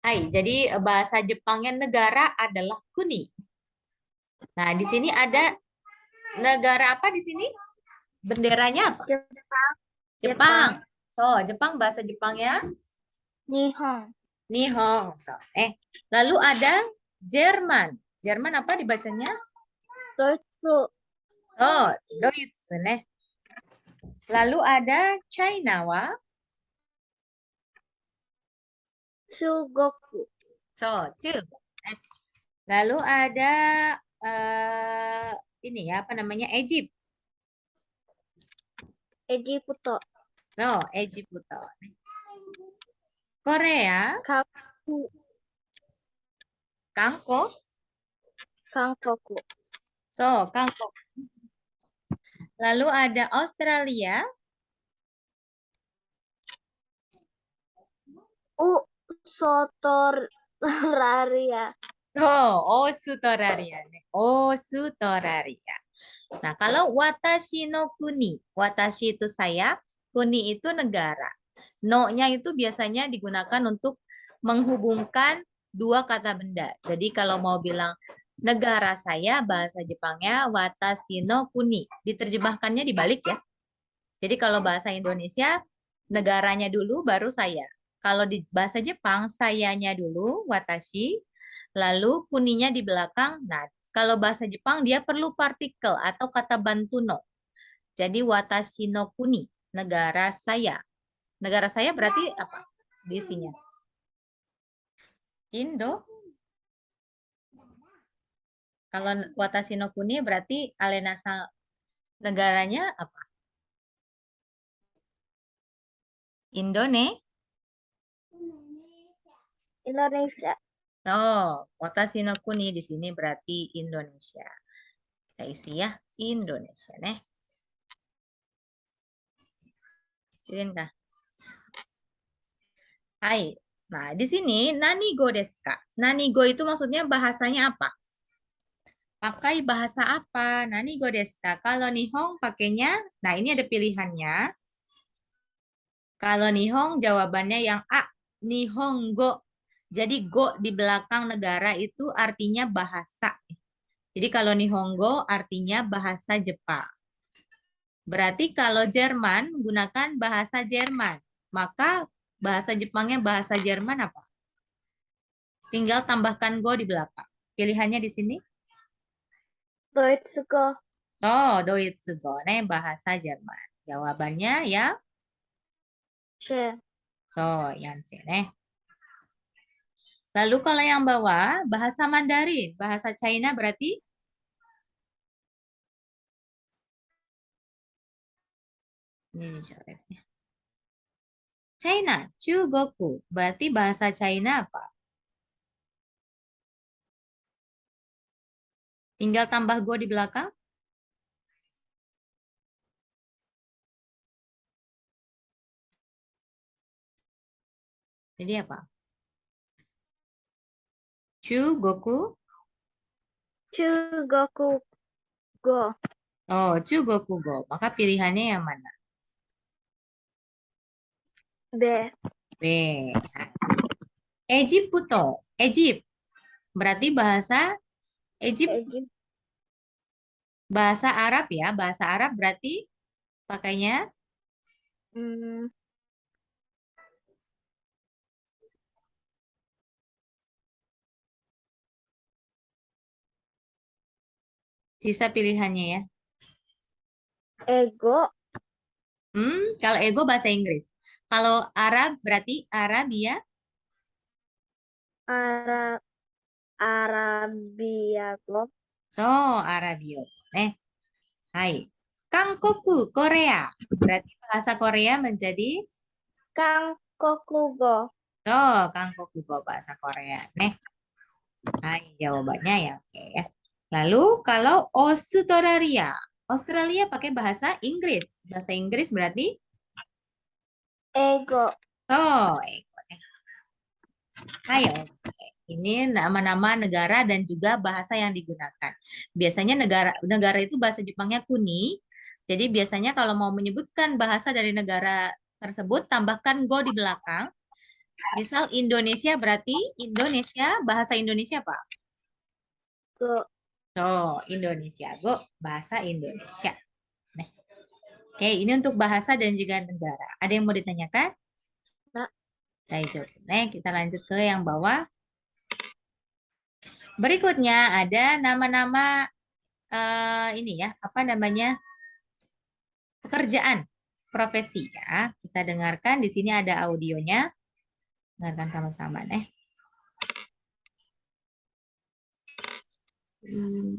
Hai, jadi bahasa Jepangnya negara adalah kuni. Nah, di sini ada negara apa di sini? Benderanya apa? Jepang, Jepang. So, Jepang bahasa Jepangnya Nihon, Nihong. So, lalu ada Jerman. Jerman apa dibacanya? Deutsche, Oh, Deutsch, nih. Lalu ada China, wa. Sugoku, So, Chu. Eh, Lalu ada eh ini ya, apa namanya? Egypt. Ejiputo, So, Egypt. Korea, Kaku, Kangkok. Kangkoku, So, Kangkok. Lalu ada Australia. Sotoraria, Oh, Australia nih. Australia. Nah, kalau watashi no kuni, watashi itu saya, kuni itu negara. No-nya itu biasanya digunakan untuk menghubungkan dua kata benda. Jadi kalau mau bilang negara saya, bahasa Jepangnya watashi no kuni. Diterjemahkannya dibalik ya. Jadi kalau bahasa Indonesia, negaranya dulu baru saya. Kalau di bahasa Jepang, sayanya dulu, watashi, lalu kuninya di belakang. Nah, kalau bahasa Jepang dia perlu partikel atau kata bantu no. Jadi watashi no kuni, negara saya. Negara saya berarti apa? Di isinya. Indo. Kalau watashi no kuni berarti alenasa negaranya apa? Indonesia. Indonesia, Oh, watashi no kuni di sini berarti Indonesia. Kita isi ya, Indonesia nih. Kirim kah? Hai. Nah, di sini nani go desu ka? Nani go itu maksudnya bahasanya apa? Pakai bahasa apa? Nani go desu ka? Kalau Nihong pakainya, nah ini ada pilihannya. Kalau Nihong jawabannya yang A, Nihongo. Jadi go di belakang negara itu artinya bahasa. Jadi kalau Nihongo artinya bahasa Jepang. Berarti kalau Jerman menggunakan bahasa Jerman, maka bahasa Jepangnya bahasa Jerman apa? Tinggal tambahkan go di belakang. Pilihannya di sini. Deutsche, Oh, Deutsch go, nih bahasa Jerman. Jawabannya ya, C, so yang C nih. Lalu kalau yang bawah bahasa Mandarin, bahasa China berarti ini coretnya. China, Chugoku. Berarti bahasa China apa? Tinggal tambah go di belakang. Jadi apa? Chugoku. Chugoku, Go, Oh, Chugoku go. Maka pilihannya yang mana? B, B. Egypto. Egypt. Berarti bahasa Egypt, Egypt, bahasa Arab ya. Bahasa Arab berarti pakainya hmm, sisa pilihannya ya. Ego, Kalau ego bahasa Inggris. Kalau Arab berarti Arabia. Arab, Arabia, Go, So, Arabio. Hai. Kangkoku, Korea. Berarti bahasa Korea menjadi Kangkoku, Go, Kangkoku bahasa Korea. Hai, jawabannya ya oke ya. Lalu kalau Australia. Australia pakai bahasa Inggris. Bahasa Inggris berarti Ego, ego. Hai, oke. Ini nama-nama negara dan juga bahasa yang digunakan. Biasanya negara negara itu bahasa Jepangnya kuni. Jadi biasanya kalau mau menyebutkan bahasa dari negara tersebut, tambahkan go di belakang. Misal Indonesia berarti Indonesia, bahasa Indonesia apa? Go. So, Indonesia. Go, bahasa Indonesia. Nah, oke, ini untuk bahasa dan juga negara. Ada yang mau ditanyakan? Nah. Daijoubu. Nah, kita lanjut ke yang bawah. Berikutnya ada nama-nama ini ya, apa namanya? Pekerjaan, profesi ya. Kita dengarkan di sini ada audionya. Dengarkan sama-sama nih. 15.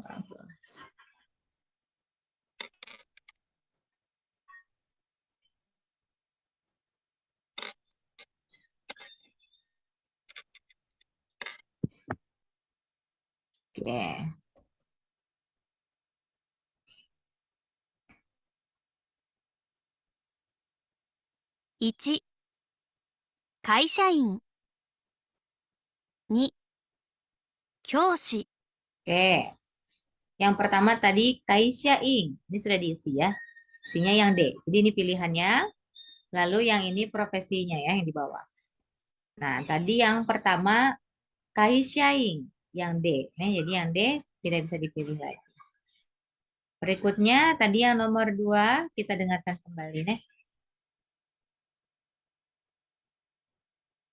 Oke. 1、会社員。2、教師。 Oke. Yang pertama tadi Kaisyaing. Ini sudah diisi ya. Isinya yang D. Jadi ini pilihannya. Lalu yang ini profesinya ya yang di bawah. Nah, tadi yang pertama Kaisyaing. Yang D. Nah, jadi yang D tidak bisa dipilih lagi. Berikutnya tadi yang nomor 2 kita dengarkan kembali nih.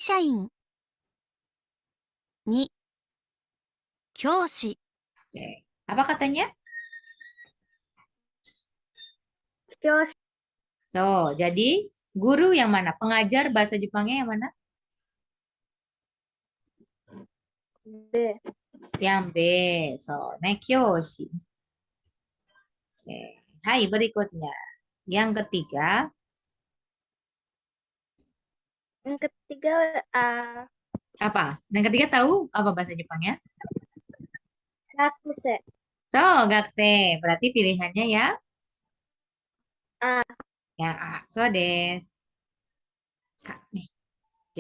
社員。2、教師。 Oke. Apa katanya? Kyoshi. So, jadi guru yang mana? Pengajar bahasa Jepangnya yang mana? B. Yang B. So, nekyoshi. Oke. Hai, berikutnya. Yang ketiga, Yang ketiga apa? Yang ketiga tahu apa bahasa Jepangnya? Rakuse. So, gakse. Berarti pilihannya ya? A. Yang A. So, des. Kak, nih. C.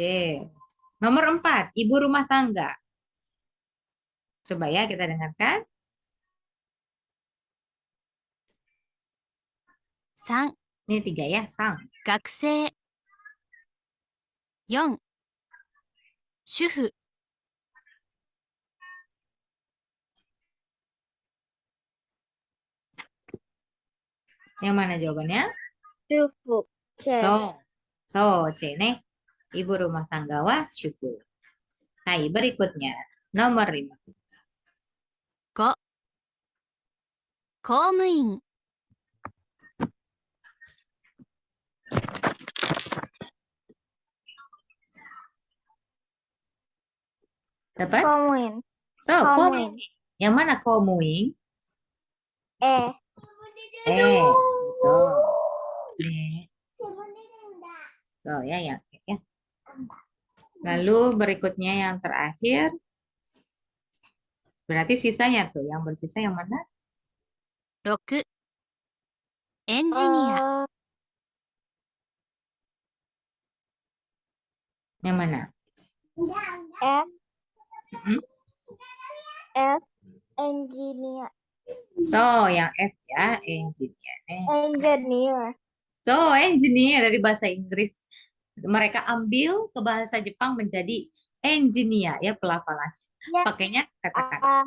Nomor 4, ibu rumah tangga. Coba ya kita dengarkan. 3、 Ini 3 ya, sang. 学生。4、主婦。 Yang mana jawabannya? Shufu. C. So. So, C nih. Ibu rumah tangga wa syukur. Hai, berikutnya. Nomor 5. 5、公務員。 Dapat? Komuin. So, Komuing. komuing. Yang mana komuing? E. So. Nih. So, ya, ya. Ya. Lalu berikutnya yang terakhir. Berarti sisanya tuh. Yang bersisa yang mana? 6、エンジニア。 Yang mana? F. Hmm? F. Engineer. So, yang F ya, engineer. Engineer. So, engineer dari bahasa Inggris. Mereka ambil ke bahasa Jepang menjadi engineer ya pelafalan. Ya. Pakainya kata-kata.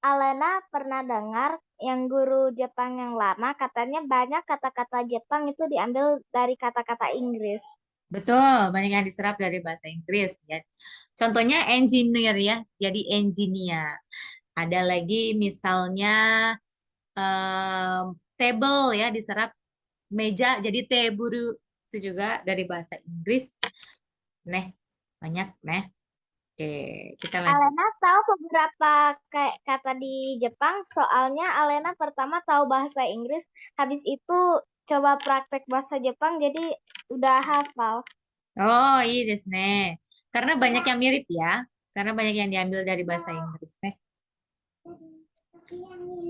Alena pernah dengar yang guru Jepang yang lama katanya banyak kata-kata Jepang itu diambil dari kata-kata Inggris. Betul, banyak yang diserap dari bahasa Inggris ya. Contohnya engineer ya, jadi engineer. Ada lagi misalnya table ya diserap meja jadi teburu itu juga dari bahasa Inggris. Neh, banyak neh. Oke, kita lanjut. Alena tahu beberapa kayak kata di Jepang, soalnya Alena pertama tahu bahasa Inggris, habis itu coba praktek bahasa Jepang jadi udah hafal. Oh, iya desu ne. Karena banyak yang mirip ya. Karena banyak yang diambil dari bahasa Inggris neh.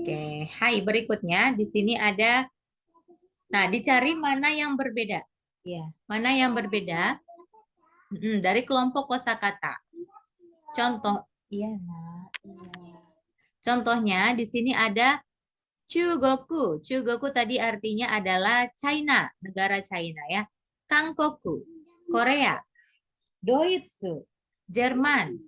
Oke, hai berikutnya di sini ada. Nah, dicari mana yang berbeda. Ya, mana yang berbeda dari kelompok kosakata. Contoh, iya nak. Iya. Contohnya di sini ada Chugoku. Chugoku tadi artinya adalah China, negara China ya. Kangkoku, Korea. Deutsche, Jerman.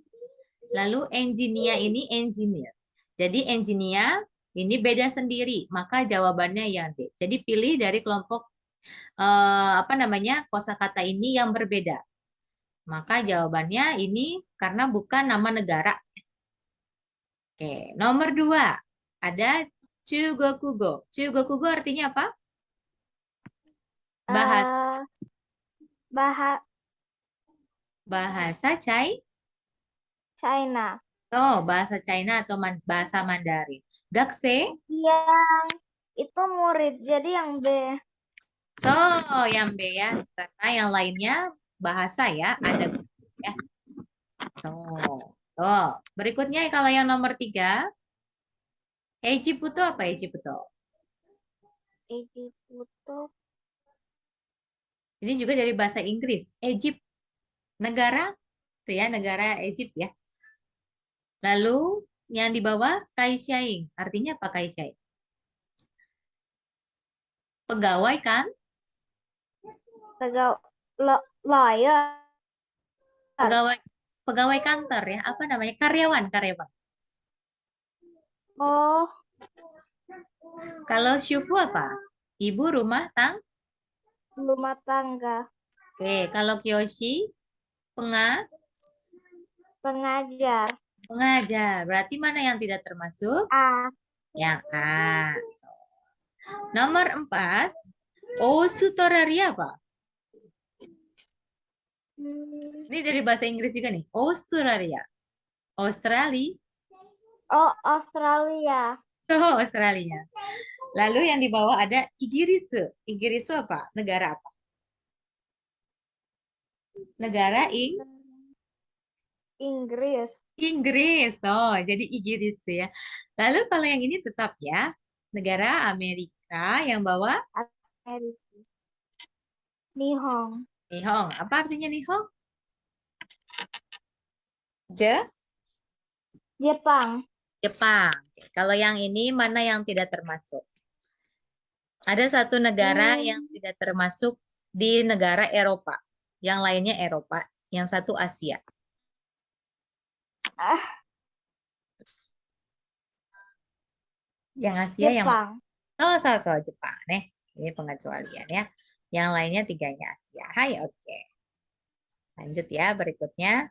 Lalu engineer ini engineer. Jadi engineer ini beda sendiri, maka jawabannya yang D. Jadi pilih dari kelompok apa namanya kosakata ini yang berbeda. Maka jawabannya ini karena bukan nama negara. Oke, nomor 2 ada Chugokugo. Chugokugo artinya apa? Bahasa Eh, bahasa bahasa China. Oh, bahasa China atau bahasa Mandarin. Gakse, Yang itu murid, jadi yang B. so yang B ya, karena yang lainnya bahasa ya, ada ya. So, oh, berikutnya kalau yang nomor 3, Ejiputo apa Ejiputo? Ejiputo. Ini juga dari bahasa Inggris. Egypt, negara, itu ya, negara Egypt ya. Lalu yang di bawah Kaisyaing, artinya apa Kaisyaing? Pegawai kan? Lawyer. Pegawai pegawai kantor ya, apa namanya? Karyawan, karyawan. Oh, Kalau syufu apa? Ibu rumah rumah tangga. Oke, kalau kyoshi Pengajar. pengajar. Berarti mana yang tidak termasuk? A. Yang A. So, nomor 4, Australia apa? Hmm. Ini dari bahasa Inggris juga nih. Australia. Australia. Oh, Australia. Oh, Australia. Lalu yang di bawah ada Igirisu. Igirisu apa? Negara apa? Negara Inggris. Inggris. Oh, jadi Igirisu ya. Lalu kalau yang ini tetap ya. Negara Amerika yang bawah Amerika. Nihong. Nihong. Apa artinya Nihong? Je? Jepang. Jepang. Oke, kalau yang ini mana yang tidak termasuk? Ada satu negara yang Hmm. tidak termasuk di negara Eropa. Yang lainnya Eropa. Yang satu Asia. Ah, Yang Asia yang Jepang. oh, so Jepang nih. Ini pengecualian ya. Yang lainnya tiganya Asia. Hai, oke. Lanjut ya berikutnya.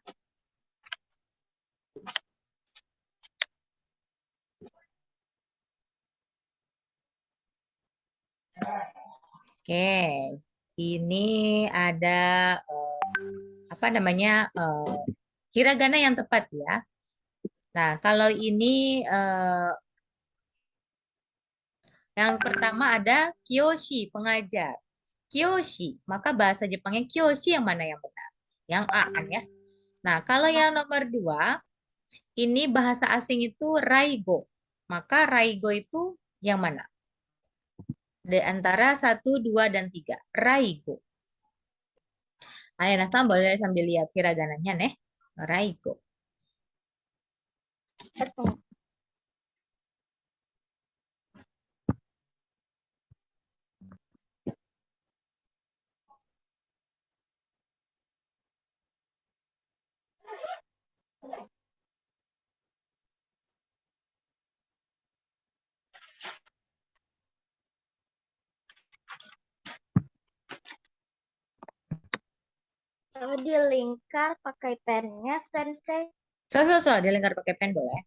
Oke. Ini ada apa namanya hiragana yang tepat ya. Nah, kalau ini yang pertama ada Kyoshi, pengajar. Kyoshi, maka bahasa Jepangnya Kyoshi yang mana yang benar? Yang A kan ya. Nah, kalau yang nomor 2, ini bahasa asing itu Raigo. Maka Raigo itu yang mana? Di antara 1, 2, dan 3. Raigo. Ayo, Nasam boleh sambil lihat hiragananya nih. Raigo. Dilingkar pakai pennya, Sensei. So, dilingkar pakai pen boleh.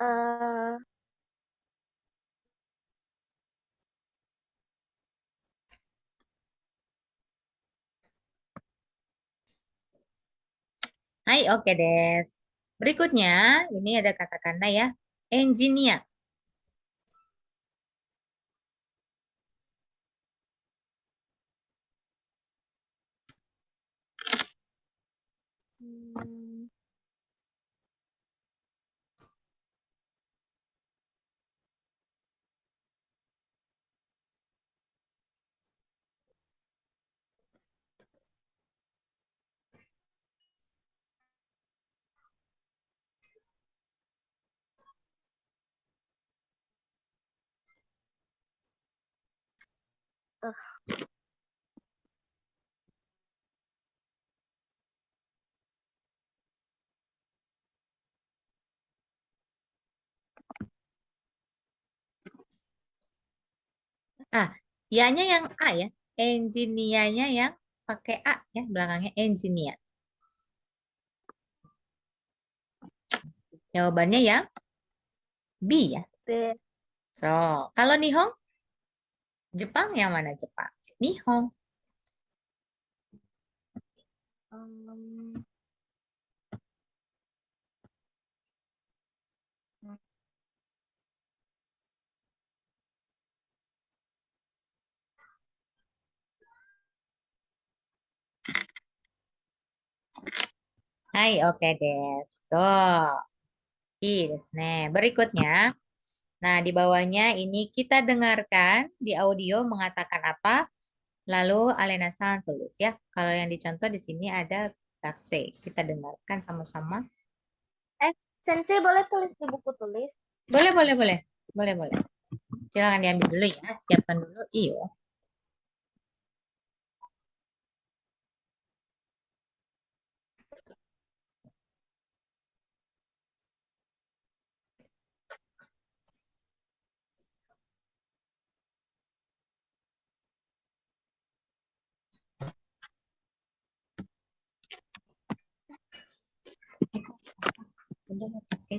Eh, Hai, oke Des. Berikutnya, ini ada kata-kata ya. Engineer. hmm, Ah, ya-nya yang A ya. Engineer-nya yang pakai A ya, belakangnya engineer. Jawabannya yang B ya. B. So, kalau Nihong, Jepang yang mana Jepang? Nihong. Um, Hai, oke des. Tuh. Ih, desu ne. Berikutnya, nah di bawahnya ini kita dengarkan di audio mengatakan apa, lalu Alena-san tulis ya. Kalau yang dicontoh di sini ada takse. Kita dengarkan sama-sama. Sensei boleh tulis di buku tulis? Boleh, boleh, boleh. Boleh, boleh. Silakan diambil dulu ya. Siapkan dulu. Iyo. Udah, oke.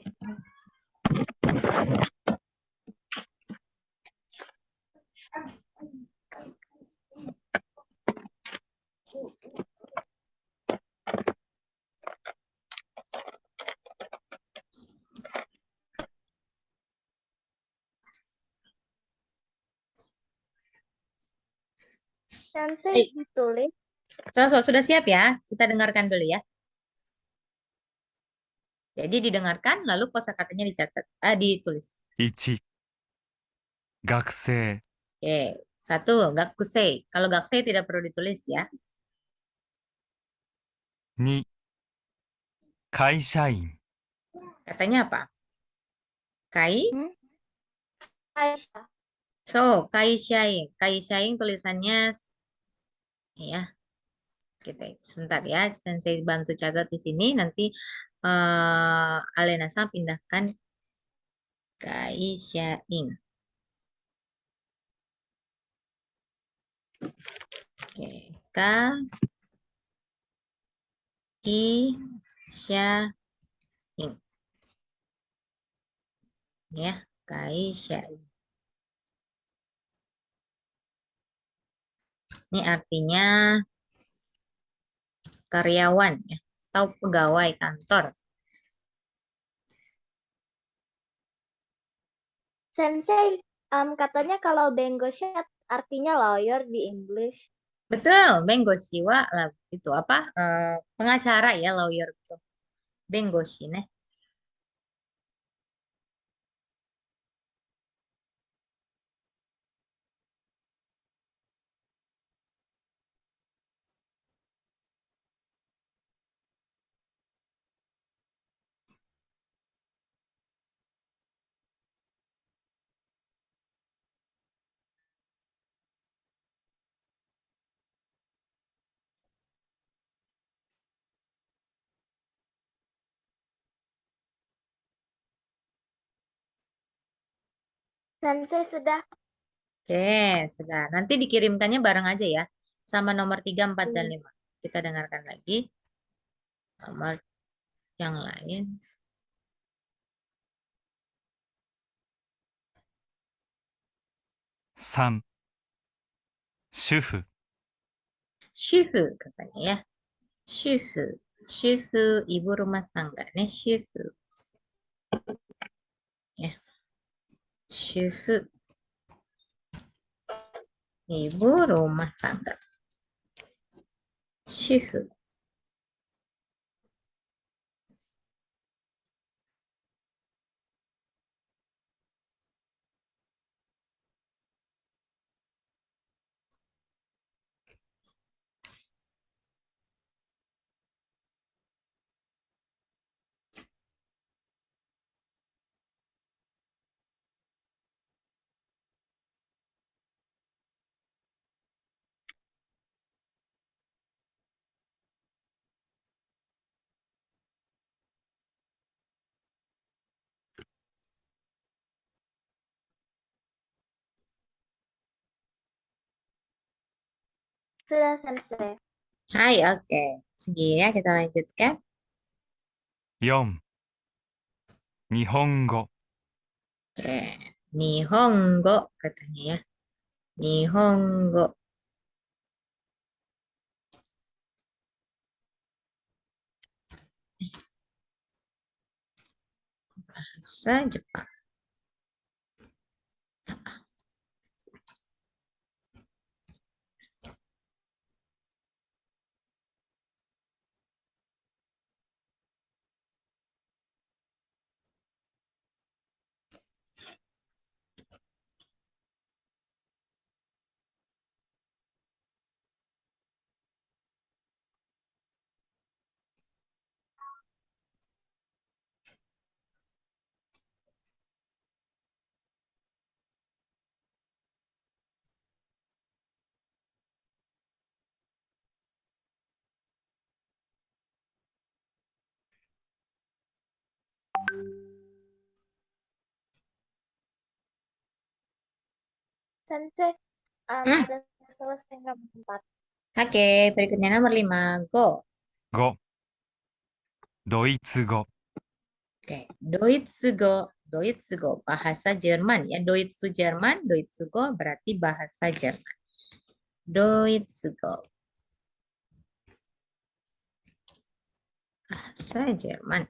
Sensei Baik. ditulis. Sudah siap ya? Kita dengarkan dulu ya. Jadi didengarkan, lalu kosakatanya dicatat. Ditulis. 1、学生、 Oke. Satu, gakusei. Kalau gakusei tidak perlu ditulis ya. 2、会社員、 Katanya apa? Kai. Aisyah. So, kaisyaing. Kaisyaing tulisannya ya. Kita sebentar ya. Sensei bantu catat di sini. Nanti Alena-san pindahkan kaisyaing. Oke. Ka I Sya Ing. Ya, kaisyaing. Ini artinya karyawan ya, atau pegawai kantor. Sensei, katanya kalau Bengoshat artinya lawyer di English. Betul, Bengoshi wa lah itu apa? Pengacara ya, lawyer itu. Bengoshi ne. Sensei sudah. Oke, sudah. Nanti dikirimkannya bareng aja ya. Sama nomor 3, 4, dan 5. Kita dengarkan lagi. Nomor yang lain. 3、主婦、 Shifu katanya ya. Shifu. Shifu, ibu rumah tangga nih. Shifu. Ya. Shifu. Ibu rumah tangga. Shifu. Sudah, Sensei. Hai, oke. Segini ya, kita lanjutkan. 4日本語 Oke. Nihongo katanya ya. Nihongo. Bahasa Jepang. Sensei, Hmm. sudah selesai nomor 4. Oke, berikutnya nomor 5. Go. 5ドイツ語 Oke, Deutsche-go. Deutsche-go, bahasa Jerman ya. Deutsche Jerman, Deutsche-go berarti bahasa Jerman. Deutsche-go. Bahasa Jerman.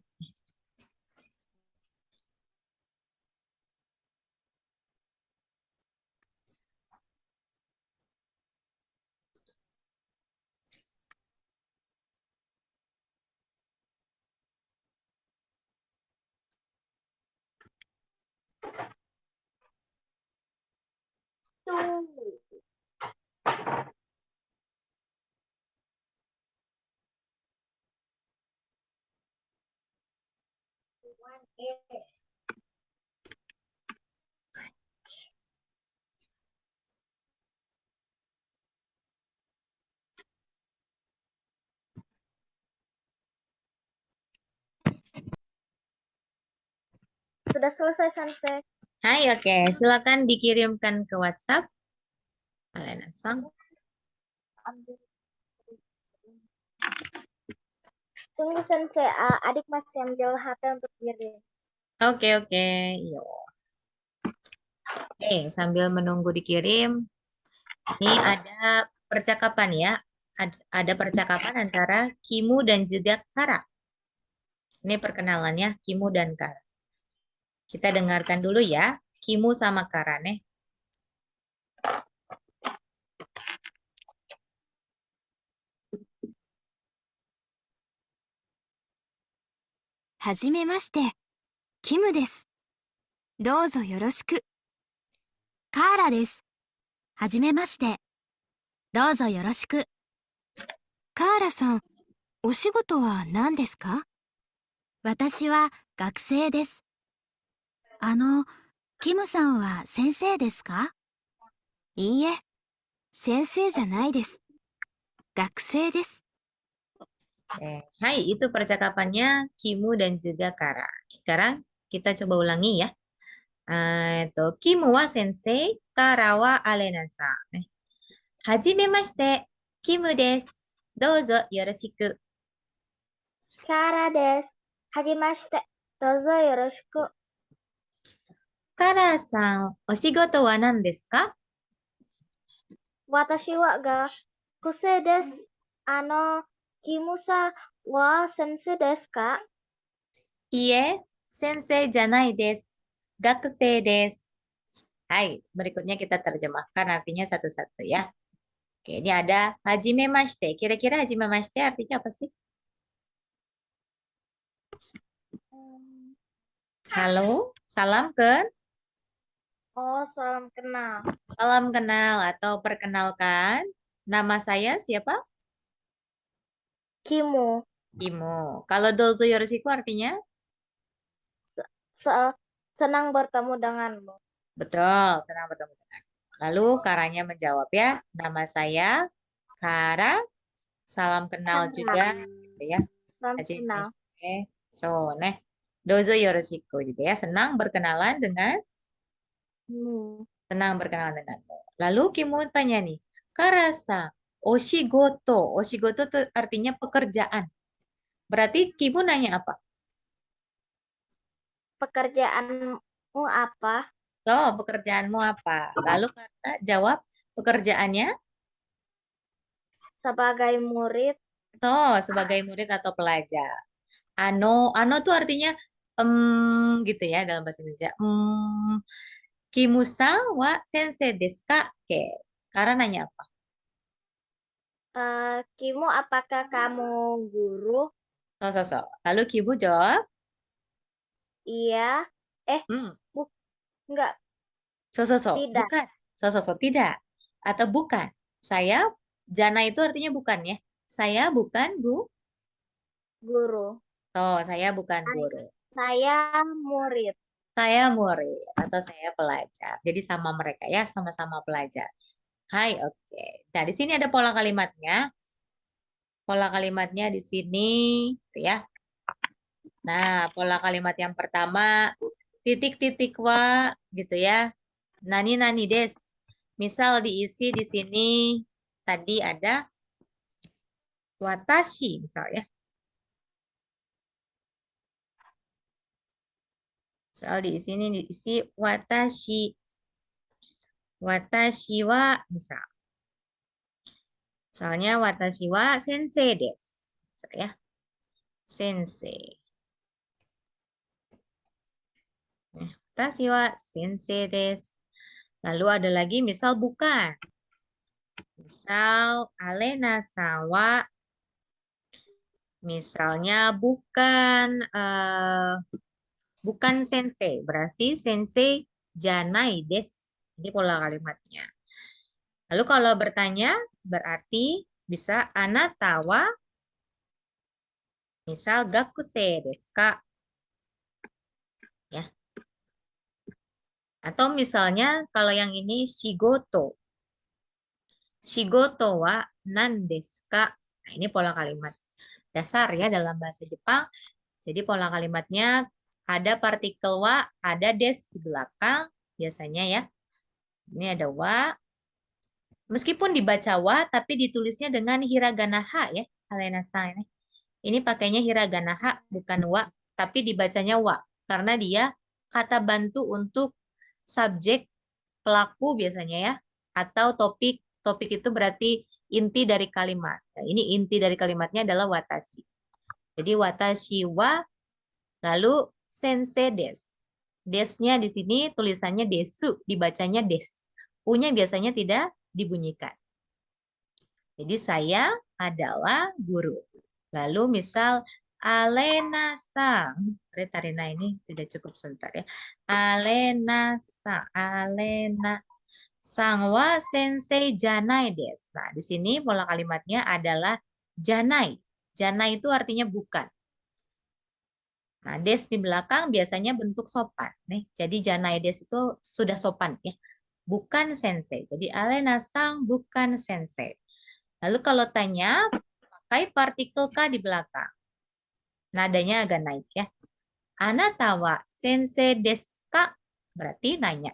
Tunggu. Sudah selesai, Sensei. Hai, oke. Silakan dikirimkan ke WhatsApp. Alena Sang. Ambil. Tunggu, Sensei. Adik masih ambil HP untuk kirim. Oke, oke. Yo. Oke, sambil menunggu dikirim, ini ada percakapan ya. Ada percakapan antara Kimu dan juga Kara. Ini perkenalannya Kimu dan Kara. Kita dengarkan dulu ya, Kimu sama Kara nih. はじめまして、キムです。どうぞよろしく。カーラです。はじめまして。どうぞよろしく。カーラさん、お仕事は何ですか？私は学生です。キムさんは先生ですか？いいえ、先生じゃないです。学生です。 Hai, itu percakapannya Kimu dan juga Kara. Sekarang kita coba ulangi ya. Kimu wa sensei, Kara wa Alena-san. Hajimemashite, Kimu desu. Douzo yoroshiku. Kara desu. Hajimashite. Dozo yoroshiku. Kara-san, oshigoto wa nan desu ka? Watashi wa gakusei desu. Kimu-san wa sensei desu ka? Iie, sensei janai desu. Gakusei desu. Hai, berikutnya kita terjemahkan artinya satu-satu ya. Oke, ini ada hajimemashite. Kira-kira hajimemashite artinya apa sih? Halo, salam kan? Oh, salam kenal. Salam kenal atau perkenalkan. Nama saya siapa? Kimu. Imo. Kalau dozo yoroshiku artinya? Senang bertemu denganmu. Betul, senang bertemu dengan. Lalu Karanya menjawab ya, nama saya Kara. Salam kenal Kara. juga, gitu ya. Salam kenal. Hajimemashite. So, dozo yoroshiku juga ya. Senang berkenalan dengan, senang berkenalan denganmu. Lalu Kimu tanya nih, Kara-san, Oshigoto. Oshigoto itu artinya pekerjaan. Berarti Kimu nanya apa? Pekerjaanmu apa? Oh, pekerjaanmu apa? Lalu Karna jawab pekerjaannya Sebagai murid, sebagai murid atau pelajar. Ano tuh artinya gitu ya dalam bahasa Indonesia. Kimusan wa sensei desu ka? Oke. Karena nanya apa? Kimu, apakah kamu guru? So. Lalu Kimu jawab, Iya. hmm, Bu, enggak, so. tidak. Bukan. So, tidak. Atau bukan. Saya, jana itu artinya bukan ya. Saya bukan Guru. saya bukan guru. Saya murid. Saya murid atau saya pelajar. Jadi sama mereka ya, sama-sama pelajar. Hai, oke. Nah, di sini ada pola kalimatnya. Pola kalimatnya di sini, tuh ya. Nah, pola kalimat yang pertama, titik-titik wa, gitu ya. Nani des. Misal diisi di sini, tadi ada watashi, misalnya. Misal di sini diisi watashi. Watashi wa, misal. Soalnya watashi wa sensei desu. Ya, sensei. Watashi wa sensei desu. Lalu ada lagi misal bukan. Misal Alena sawa misalnya bukan sensei, berarti sensei janai des. Ini pola kalimatnya. Lalu kalau bertanya berarti bisa anatawa misal gakusei desu ka? Ya. Atau misalnya kalau yang ini shigoto. Shigoto wa nan desu ka? Nah, ini pola kalimat dasar ya dalam bahasa Jepang. Jadi pola kalimatnya ada partikel wa, ada des di belakang biasanya ya. Ini ada wa. Meskipun dibaca wa, tapi ditulisnya dengan hiragana ha ya. Alena-san ini. Ini pakainya hiragana ha, bukan wa, tapi dibacanya wa. Karena dia kata bantu untuk subjek pelaku biasanya ya. Atau topik. Topik itu berarti inti dari kalimat. Nah, ini inti dari kalimatnya adalah watashi. Jadi watashi wa, lalu sensei des. Desnya di sini tulisannya desu, dibacanya des. U-nya biasanya tidak dibunyikan. Jadi saya adalah guru. Lalu misal Alena sang, Tarina ini tidak cukup sebentar ya. Alena sang wa sensei janai desu. Nah, di sini pola kalimatnya adalah janai. Janai itu artinya bukan. Nah, des di belakang biasanya bentuk sopan. Nih, jadi janai des itu sudah sopan ya. Bukan sensei. Jadi Alena sang bukan sensei. Lalu kalau tanya, pakai partikel ka di belakang. Nadanya agak naik ya. Anata wa sensei desu ka? Berarti nanya.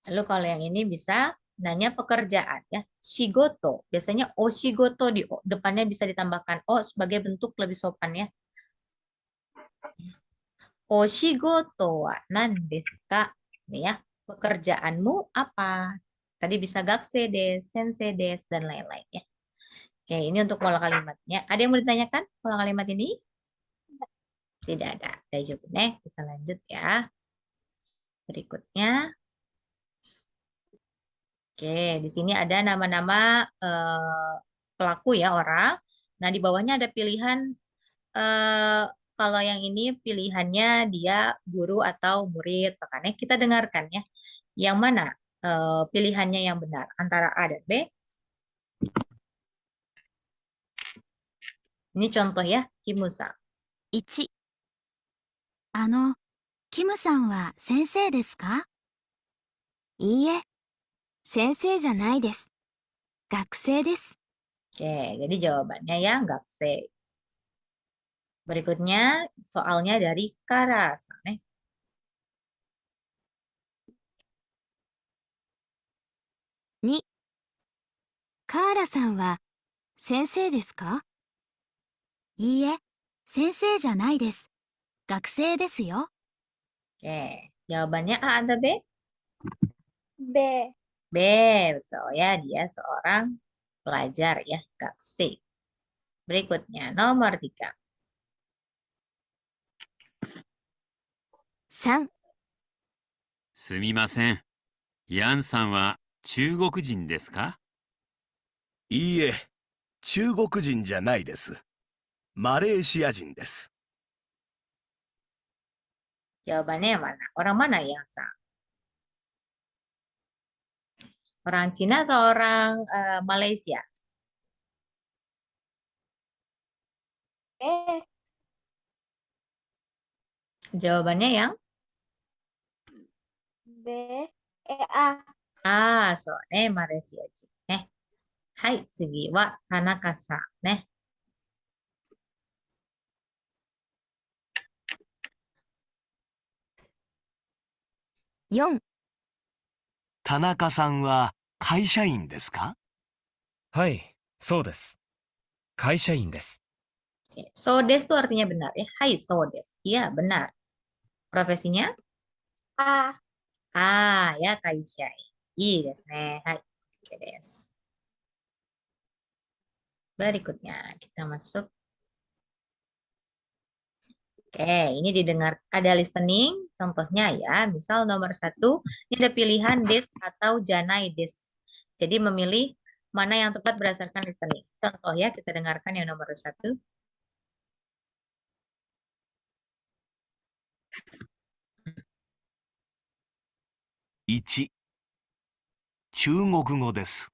Lalu kalau yang ini bisa nanya pekerjaan ya. Shigoto. Biasanya oshigoto di depannya bisa ditambahkan o sebagai bentuk lebih sopan ya. Oshigoto wa nan desu ka? Ini ya. Pekerjaanmu apa? Tadi bisa gakse des, sensei des, dan lain-lain ya. Oke, ini untuk pola kalimatnya. Ada yang mau ditanyakan pola kalimat ini? Tidak ada. Daijoubu. Kita lanjut ya. Berikutnya. Oke, di sini ada nama-nama pelaku ya orang. Nah, di bawahnya ada pilihan kalau yang ini pilihannya dia guru atau murid. Makanya kita dengarkan ya. Yang mana pilihannya yang benar antara A dan B? Ini contoh ya, Kimusa. 1、キムさんは先生ですか？いいえ、先生じゃないです。学生です。 Oke, jadi jawabannya ya gakse. Berikutnya soalnya dari Karasa. 2、カーラさんは先生ですか？いいえ、先生じゃないです。学生ですよ。 Oke, jawabannya A atau B? B. B, betul ya. Dia seorang pelajar ya, gaksi. Berikutnya, nomor 3. 3、すみません。ヤンさんは中国人ですか？いいえ、中国人じゃないです。マレーシア人です。Jawabannya yang mana? Orang mana yang salah? Orang Cina atau orang Malaysia? Eh, Jawabannya yang B. A.そうね、マレーシア人ね。はい、次は田中さんね。4、田中さんは会社員ですか？はい、そうです。会社員です。Oke, sodes itu artinya benar ya. Hai, sodes. Iya, benar. Profesinya? A. Ya, kaishai. Ii desu ne. Hai, oke desu. Berikutnya, kita masuk. Oke, ini didengar. Ada listening. Contohnya ya, misal nomor 1, ini ada pilihan des atau janai des. Jadi memilih mana yang tepat berdasarkan listening. Contoh ya, kita dengarkan yang nomor 1. 1、中国語です。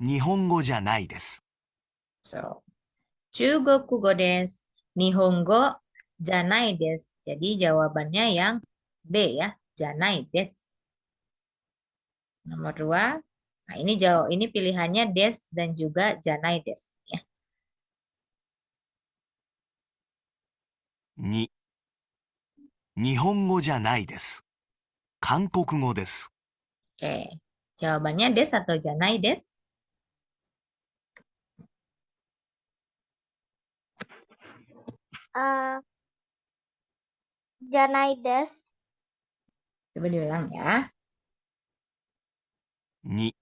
日本語じゃないです。So, Chugokugo desu. Nihongo janai desu. Jadi jawabannya yang B ya, janai desu. Nomor 2. Nah, ini pilihannya des dan juga janai desu ya. 2、日本語じゃないです。韓国語です。 Oke. Jawabannya des atau janai desu? Janai des. Coba diulang ya. 2、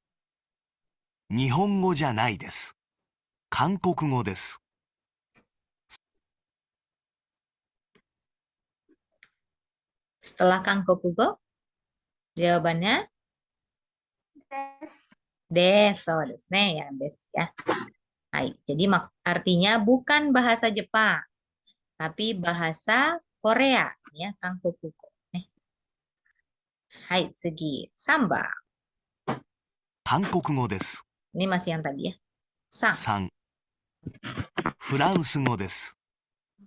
日本語じゃないです。韓国語です。 Setelah Kangkokugo, jawabannya Des. desu desu ne, yang des ya. Hai, jadi artinya bukan bahasa Jepang, tapi bahasa Korea ya, Kangkokugo. Hai, segi samba. 韓国語です。 Ini masih yang tadi ya. Sang. 3、フランス語です。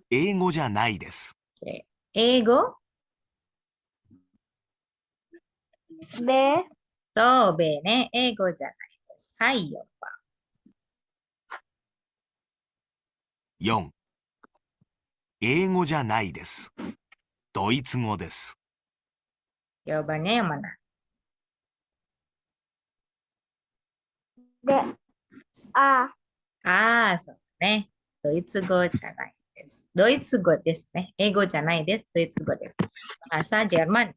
英語じゃないです。 Oke. Ego. B. So, bene, ego janai desu. Hai, yopa. 4、英語じゃないです。ドイツ語です。 Jawabannya yang mana? D. A. So, ne. Doitsugo janai desu. Doitsugo desu ne. Ego janai desu, doitsugo desu. Bahasa Jerman,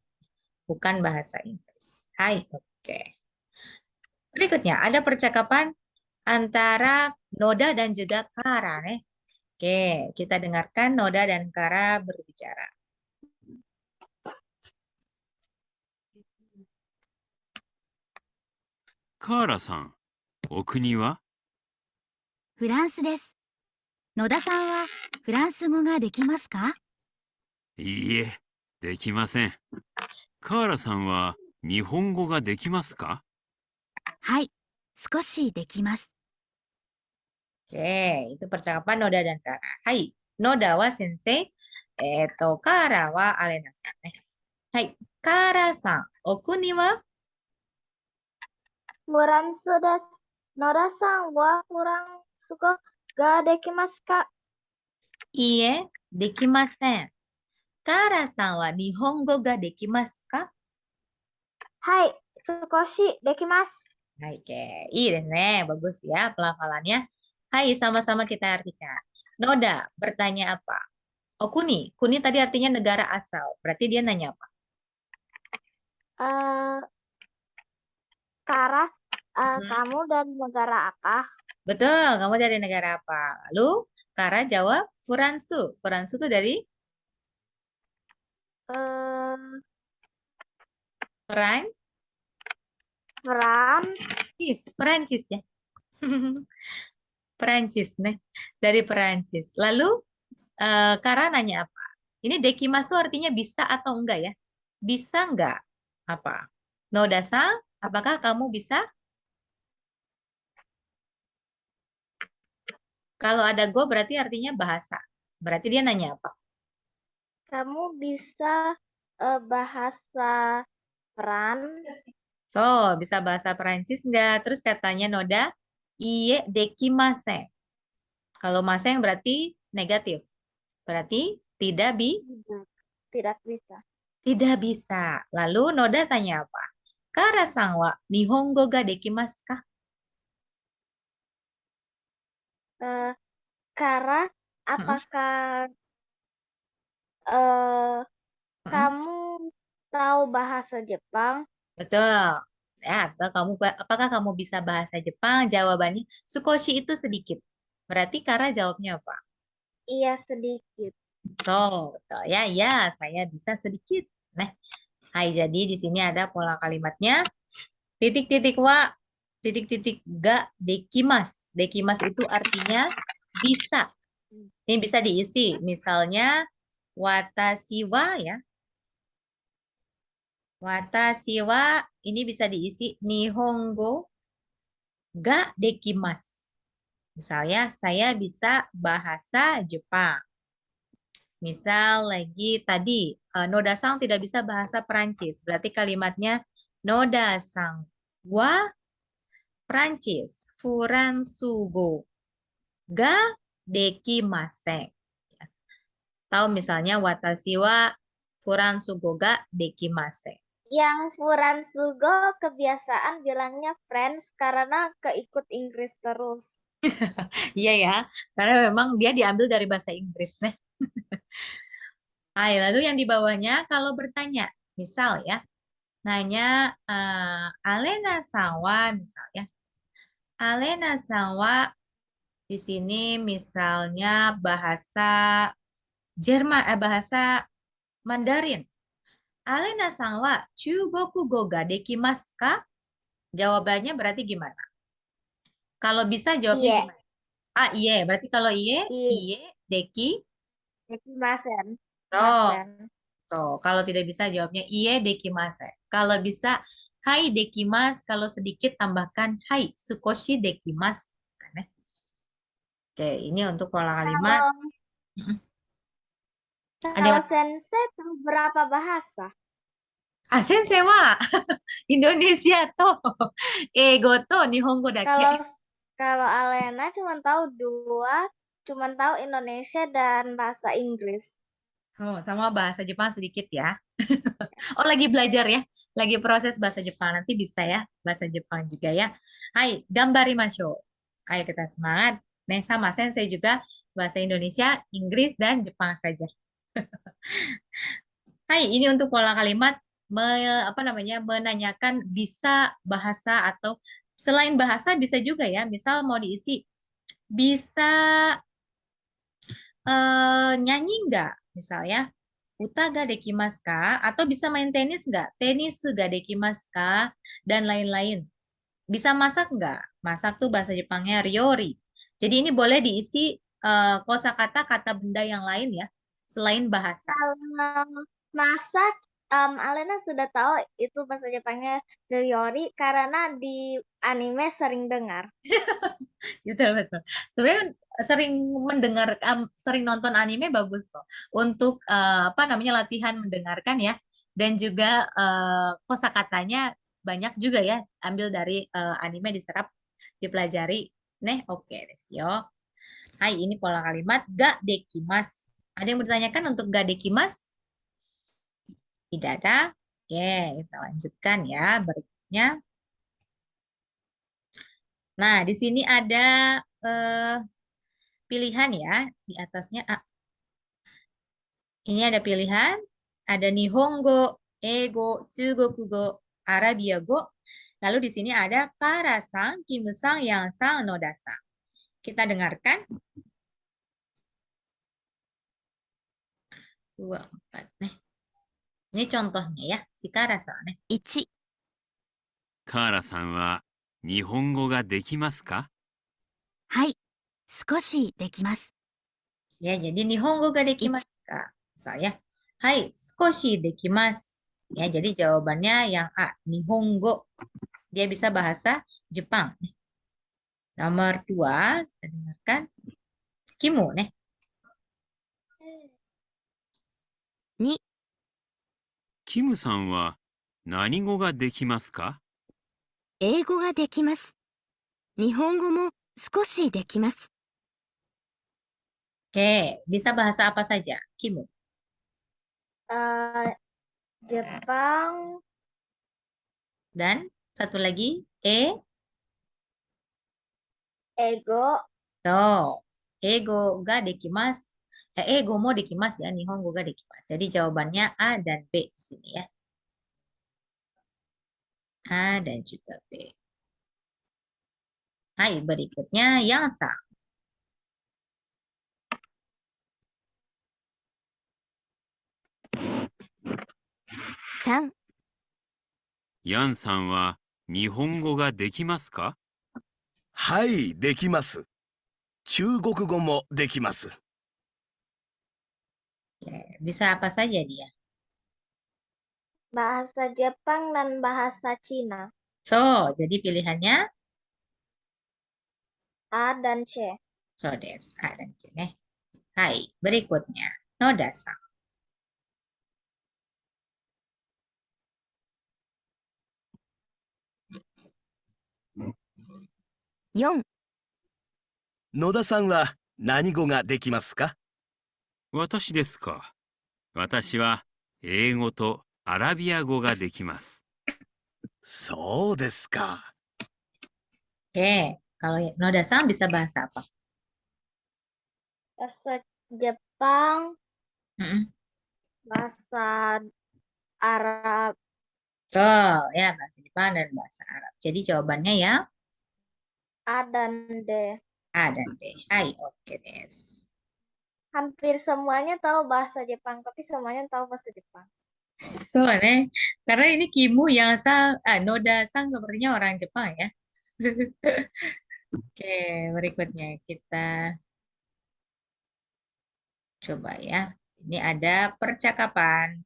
bukan bahasa Inggris. Hai, oke. Berikutnya, ada percakapan antara Noda dan juga Kara nih. Oke, kita dengarkan Noda dan Kara berbicara. カーラさん、お国は？フランスです。野田さんはフランス語ができますか？いいえ、できません。カーラさんは日本語ができますか？はい、少しできます。 Oke, itu percakapan Noda dan Kara. Hai, Noda wa sensei, Kara wa Alena-san. Hai, Kara-san, okuni wa? フランスです。野田さんはフランス語ができますか？ Iie, dekimasen. Kara-san wa nihongo ga dekimasu ka? はい、少しできます。Oke, iya nih, bagus ya pelafalannya. Hai, sama-sama kita artikan. Noda bertanya apa? Oh, kuni. Kuni tadi artinya negara asal. Berarti dia nanya apa? Eh, Kara, Hmm, kamu dari negara apa? betul, kamu dari negara apa? Lalu, Kara jawab Furansu. Furansu itu dari Eh, Perancis. France, Perancis ya. Perancis nih. Dari Perancis. Lalu, Kara nanya apa? Ini dekimas tuh artinya bisa atau enggak ya? Bisa enggak? Apa? Nodasa, apakah kamu bisa? Kalau ada go berarti artinya bahasa. Berarti dia nanya apa? kamu bisa bahasa France? Oh, bisa bahasa Perancis enggak? Terus katanya Noda, iye dekimase. Kalau maseng berarti negatif. Berarti tidak Tidak, tidak bisa. tidak bisa. Lalu Noda tanya apa? Kara-san wa nihongo ga dekimasu ka? Eh, Kara, Mm-mm, apakah eh, mm-mm. kamu tahu bahasa Jepang? Betul. Ya, atau apakah kamu bisa bahasa Jepang? Jawabannya Sukoshi itu sedikit. Berarti Kara jawabnya apa? Iya, sedikit. Betul, betul. Ya, ya, saya bisa sedikit. Nah, hai, jadi di sini ada pola kalimatnya. Titik-titik wa, titik-titik ga, dekimas. Dekimas itu artinya bisa. Ini bisa diisi. Misalnya, watashi wa ya. Watashi wa ini bisa diisi nihongo ga dekimasu. Misalnya, saya bisa bahasa Jepang. Misal lagi tadi, Noda-sang tidak bisa bahasa Perancis. Berarti kalimatnya Noda-sang wa Perancis. Furansugo ga dekimasen. Ya. Tahu misalnya watashi wa Furansugo ga dekimasen. Yang Furansugo kebiasaan bilangnya Friends karena keikut Inggris terus. Iya ya, karena memang dia diambil dari bahasa Inggris. Nah, lalu yang di bawahnya kalau bertanya, misal ya, nanya Alena Sawa misalnya. Alena Sawa di sini misalnya bahasa Jerman, bahasa Mandarin. Alena Sawa Chugokugo ga dekimasu ka? Jawabannya berarti gimana? Kalau bisa jawabnya Iya, gimana? Ah, iya. Berarti kalau iye, iya. iye, deki. Dekimasen. Oh, Masen. tuh. Kalau tidak bisa jawabnya iye dekimasu. Kalau bisa hai dekimasu. Kalau sedikit tambahkan hai sukoshi dekimasu. Kan, ya? Oke, ini untuk pola kalimat. Kalau Mm-mm. Ada yang kalau bertanya? sensei tahu berapa bahasa? Ah, sensei wa Indonesia to. Eigo to Nihongo dake. Kalau kalau Alena cuma tahu dua, cuma tahu Indonesia dan bahasa Inggris. Oh, sama bahasa Jepang sedikit ya. Oh, lagi belajar ya. Lagi proses bahasa Jepang. Nanti bisa ya bahasa Jepang juga ya. Hai, gambarimashou. Ayo kita semangat. Nah, sama sensei juga bahasa Indonesia, Inggris, dan Jepang saja. Hai, ini untuk pola kalimat apa namanya menanyakan bisa bahasa atau selain bahasa bisa juga ya. Misal mau diisi bisa nyanyi nggak? Misalnya Uta ga dekimasu ka? Atau bisa main tenis nggak? Tenis ga dekimasu ka? Dan lain-lain. Bisa masak nggak? Masak tuh bahasa Jepangnya ryori. Jadi ini boleh diisi kosakata kata benda yang lain ya, selain bahasa. Kalau masak, Alena sudah tahu itu bahasa Jepangnya Ryori karena di anime sering dengar. Gitu betul. Sebenarnya sering mendengar, sering nonton anime bagus kok untuk apa namanya latihan mendengarkan ya, dan juga kosakatanya banyak juga ya, ambil dari anime diserap, dipelajari. Nih, oke, desyo. Hai, ini pola kalimat ga dekimas. Ada yang bertanyakan untuk ga dekimas? Tidak ada. Oke, kita lanjutkan ya berikutnya. Nah, di sini ada pilihan ya. Di atasnya ini ada pilihan. Ada Nihongo, Ego, Chugokugo, Arabiago. Lalu di sini ada Kara-san, Kim-san, Yang-san, Noda-san. Kita dengarkan. 2, 4 nih. Ini contohnya ya, si Kara-san nih. 1、カーラさんは日本語ができますか？はい、少しできます。 Ya, jadi Nihongo ga dekimasu ka? Saya. Hai, skoshi dekimasu. Ya, jadi jawabannya yang A, Nihongo. Dia bisa bahasa Jepang. Nomor 2, kita dengarkan. Kimu nih. 2、キムさんは何語ができますか？英語ができます。日本語も少しできます。 Oke, bisa bahasa apa saja? Kimu. Jepang, Dan satu lagi, ego, to. Ego ga dekimasu. Ego mo dekimasu ya, Nihongo ga dekimasu. Jadi jawabannya A dan B di sini ya. A dan juga B. Hai, berikutnya yang sa. 3、ヤンさんは日本語ができますか？はい、できます。中国語もできます。 Bisa apa saja dia? bahasa Jepang dan bahasa Cina. So, jadi pilihannya A dan C. so des. A dan C nih. Hai, berikutnya. Noda-san. 4、野田さんは何語ができますか？私ですか。私は英語とアラビア語ができます。そうですか。 Oke, kalau Noda-san bisa bahasa apa? Bahasa Jepang, Mm-mm. bahasa Arab, Betul, ya bahasa Jepang dan bahasa Arab. Jadi jawabannya ya A dan D. A dan B. Hai, oke des. Hampir semuanya tahu bahasa Jepang, tapi semuanya tahu bahasa Jepang. So, karena ini Kimu yang Noda-san sepertinya orang Jepang ya. Oke, berikutnya kita coba ya. Ini ada percakapan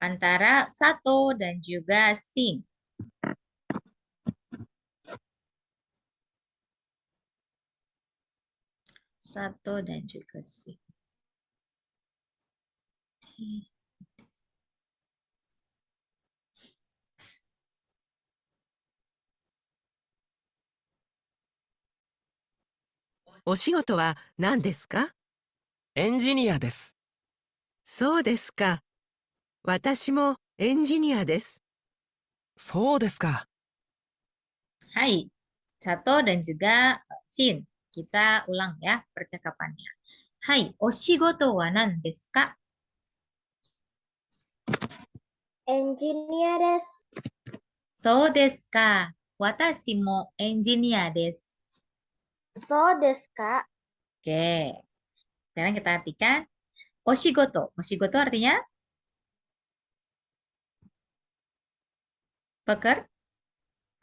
antara Sato dan juga Sing. Sato dan juga Sing. Oke. お仕事は何ですか？エンジニアです。そうですか。私もエンジニアです。そうですか。 Hai, Sato dan juga Shin. Kita ulang ya percakapannya. Hai, oshigoto wa nan desu ka? Engineer desu. So desu ka. Watashi mo engineer desu. So desu ka. Oke. Sekarang kita artikan oshigoto. Oshigoto artinya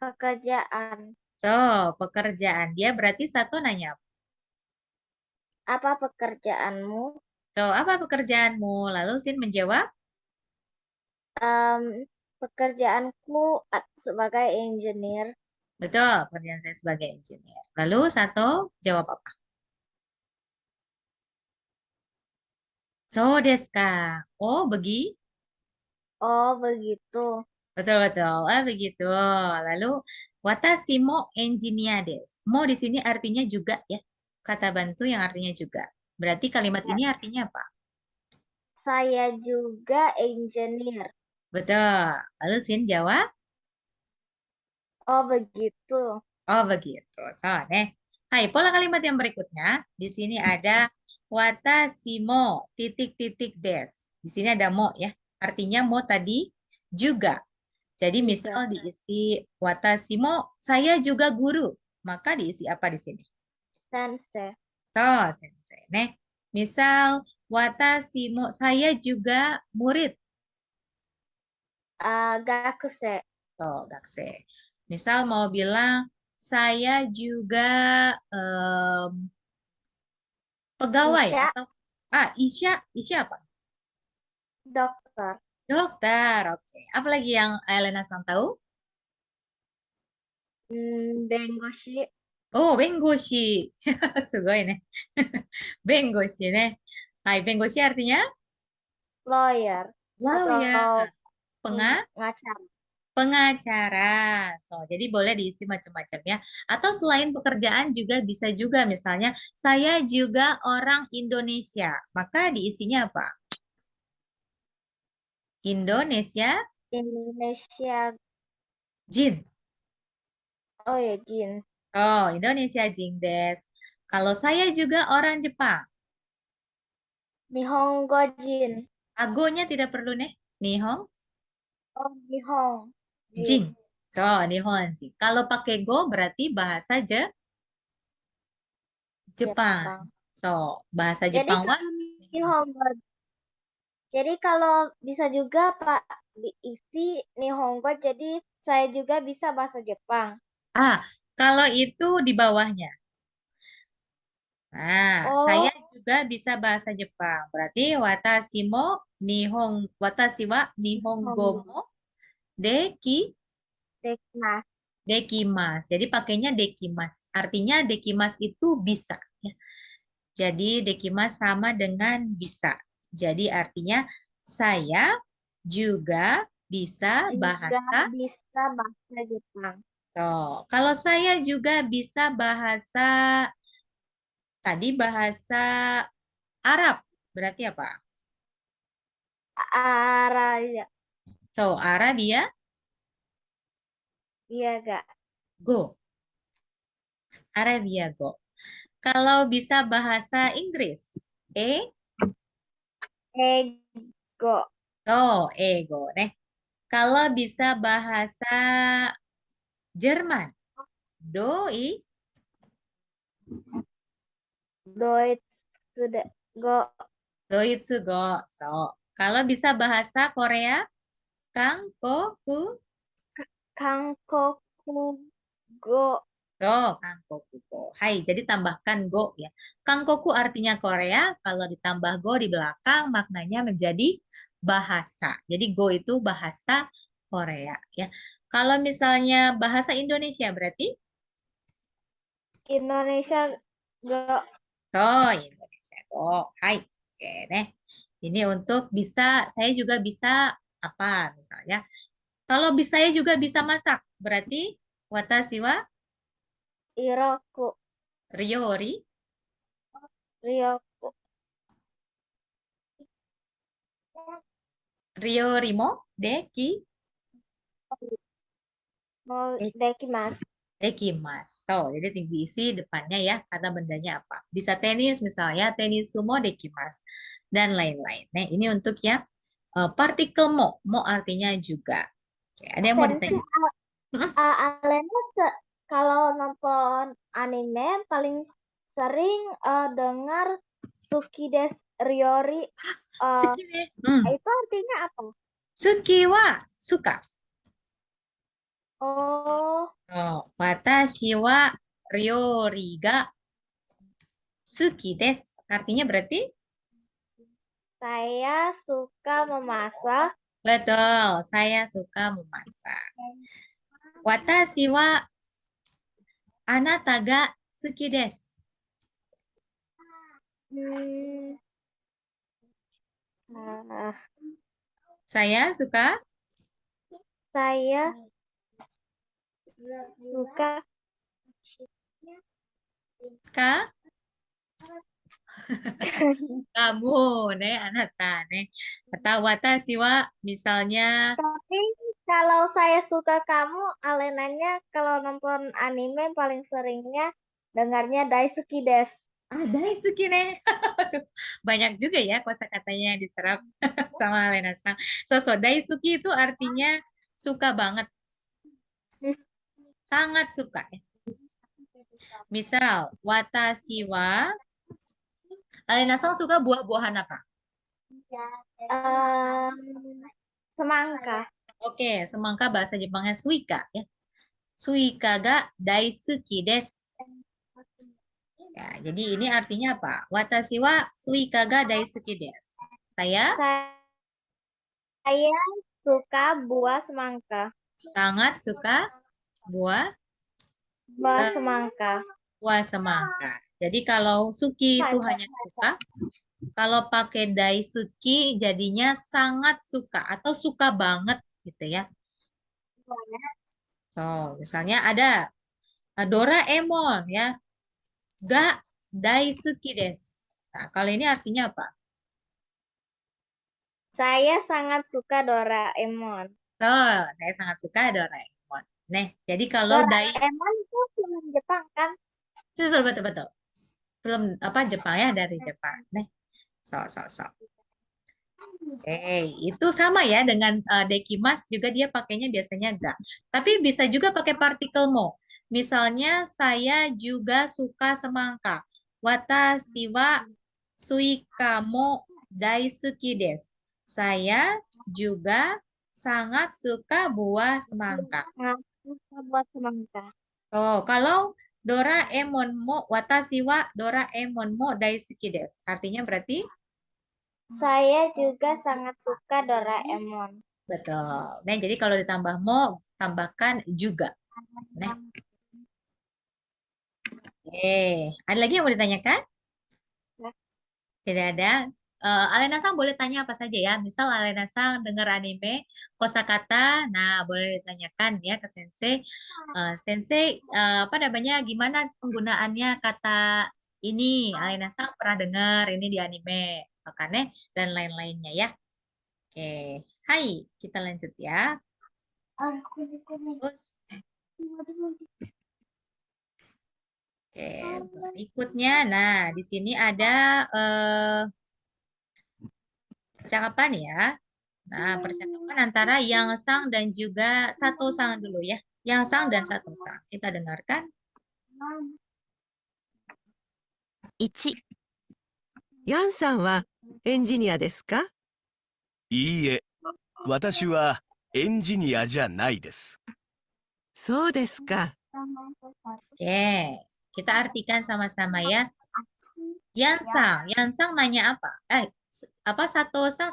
Pekerjaan. So, pekerjaan. Dia berarti Sato nanya, Apa pekerjaanmu? so, apa pekerjaanmu? Lalu Shin menjawab, Pekerjaanku sebagai engineer. betul, pekerjaan saya sebagai engineer. Lalu Sato jawab apa? So desu ka. Oh, Oh, begitu. betul-betul. Ah, begitu. Lalu, watashi mo engineer desu. Mo di sini artinya juga ya. Kata bantu yang artinya juga. Berarti kalimat ini artinya apa? Saya juga engineer. Betul. Lalu Shin jawab, Oh, begitu. Oh, begitu. So, hai, pola kalimat yang berikutnya. Di sini ada watashi mo titik-titik des. Di sini ada mo ya. Artinya mo tadi juga. Jadi Juga. misal diisi watashi mo, saya juga guru. Maka diisi apa di sini? Sensei. So, sensei. Misal watashi mo, saya juga murid. Gakuse. So, gakse. Misal mau bilang saya juga pegawai Isya. atau Isya apa? Dokter. Dokter. Oke. Apa lagi yang Elena sang tahu? Bengoshi. Oh, bengoshi. Sugoi ne. Bengoshi ne. Hai, bengoshi artinya Lawyer. lawyer. Atau Pengacara. pengacara. So, jadi boleh diisi macam-macam ya. Atau selain pekerjaan juga bisa juga misalnya saya juga orang Indonesia. Maka diisinya apa? Indonesia Indonesia. Jin. Oh ya, Jin. Oh, Indonesia Jin des. Kalau saya juga orang Jepang. Nihongo Jin. Agonya tidak perlu Nihong Oh, Nihong Jin. Jin. So, Nihon Jin. Kalau pakai go berarti bahasa Jepang. Jepang. So, bahasa Jadi Jepang kalau Nihongo, jadi kalau bisa juga Pak diisi Nihongo, jadi saya juga bisa bahasa Jepang. Kalau itu di bawahnya. Nah, Oh. saya juga bisa bahasa Jepang. Berarti watashi wa nihongo mo Dekimasu. dekimasu. Jadi pakainya dekimasu. Artinya dekimasu itu bisa ya. Jadi dekimasu sama dengan bisa. Jadi artinya saya juga bisa bahasa Jepang. Kalau saya juga bisa bahasa Arab. Berarti apa? Arabia. Arabia Iya gak? go. Arabia go. Kalau bisa bahasa Inggris, Ego. ego Kalau bisa bahasa Jerman, doi. Go. Doitsu go. So, kalau bisa bahasa Korea, Kangkoku. Kangkoku go. Kangkoku go. Hai, jadi tambahkan go ya. Kangkoku artinya Korea, kalau ditambah go di belakang maknanya menjadi bahasa. Jadi go itu bahasa Korea ya. Kalau misalnya bahasa Indonesia berarti? Indonesia go. Indonesia go. Hai. Oke, Ini untuk saya juga bisa apa misalnya. Kalau saya juga bisa masak, berarti watashi wa Iroku. ryori. Ryoku. Ryori mo Dekimasu. dekimasu. So, jadi diisi depannya ya, kata bendanya apa. Bisa tenis misalnya, tenis sumo dekimasu. Dan lain-lain. Nah, ini untuk yang partikel mo. Mo artinya juga. Oke, ada yang mau ditanya? Alena kalau nonton anime paling sering dengar Suki des Ryori. Suki ne. Itu artinya apa? Suki wa suka. Oh, Watashi wa ryori ga suki desu. Artinya berarti? saya suka memasak. Betul, saya suka memasak. Watashi wa anata ga suki desu. Saya suka kamu, anata, Atau watashi wa misalnya Tapi Kalau saya suka kamu, Alenanya kalau nonton anime paling seringnya dengarnya Daisuki des. Daisuki ne. Aduh, banyak juga ya kosakatanya yang diserap sama Lena-san. Daisuki itu artinya suka banget, sangat suka. Misal, watashi wa, Lena-san suka buah-buahan apa? Semangka. Oke, semangka bahasa Jepangnya suika ya. Suika ga daisuki desu. Ya, jadi ini artinya apa? Watashi wa suika ga daisuki desu. Saya Saya suka buah semangka. sangat suka buah Buah semangka. semangka. Jadi kalau suki itu hanya suka, kalau pakai daisuki jadinya sangat suka atau suka banget gitu ya. So, misalnya ada Doraemon ya, ga daisuki desu. Nah, kalau ini artinya apa? Saya sangat suka Doraemon. Oh, saya sangat suka Doraemon. Nah, jadi kalau Doraemon itu film Jepang kan? betul betul betul. Film apa Jepang ya, dari Jepang. Nah, so. Itu sama ya dengan dekimas juga dia pakainya biasanya ga. Tapi bisa juga pakai partikel mo. Misalnya saya juga suka semangka. Watashi wa suika mo daisuki desu. Saya juga sangat suka buah semangka. Sangat suka buah semangka. Oh, kalau Doraemon mo watashi wa Doraemon mo daisuki desu. Artinya berarti Saya juga sangat suka Doraemon. betul. Nah, jadi kalau ditambah mo, tambahkan juga. Nah, ada lagi yang mau ditanyakan? Ya. Tidak ada. Alena-san boleh tanya apa saja ya. Misal Alena-san dengar anime, kosakata, nah boleh ditanyakan ya ke Sensei. Sensei, apa namanya, gimana penggunaannya kata ini? Alena-san pernah dengar ini di anime, makanya dan lain-lainnya ya. Oke, hai, kita lanjut ya. Terus, oke, berikutnya, nah di sini ada percakapan ya. Nah, percakapan antara Yang Sang dan juga Sato Sang dulu ya. Yang Sang dan Sato Sang. Kita dengarkan. 1、ヤンさんはエンジニアですか？いいえ、私はエンジニアじゃないです。そうですか。 Oke, kita artikan sama-sama ya. Yang Sang nanya apa? Apa Sato Sang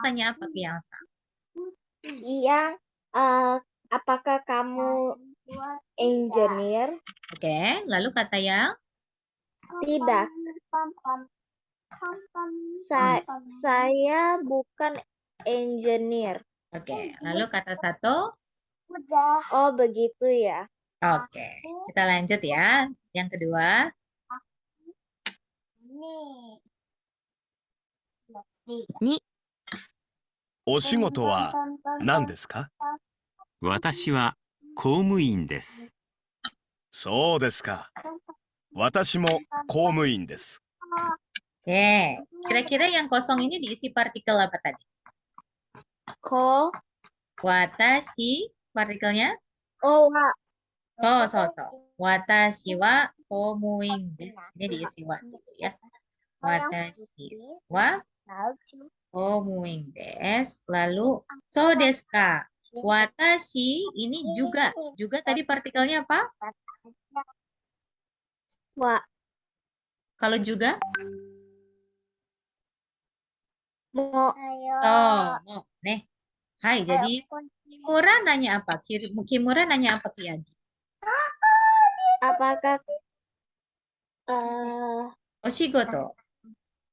tanya apa ke Yang Sang? Iya, apakah kamu engineer? Oke, lalu kata Yang, Tidak. Saya bukan engineer. oke, lalu kata Sato, Oh, begitu ya. oke, kita lanjut ya. Yang kedua, 2、お仕事は何ですか？私は公務員です。そうですか。私も公務員です。 oke, kira-kira yang kosong ini diisi partikel apa tadi? Ko, Watashi, partikelnya? oh, wa. So. Watashi wa komuing desu. Ini diisi wa dulu ya. Watashi wa komuing desu. Lalu, so desu ka. Watashi ini juga. Juga tadi partikelnya apa? Wa. Kalau juga? Mo. Mo. Nih. Hai, jadi Kimura nanya apa? Kimura nanya apa ke Yagi? Apakah Oshigoto.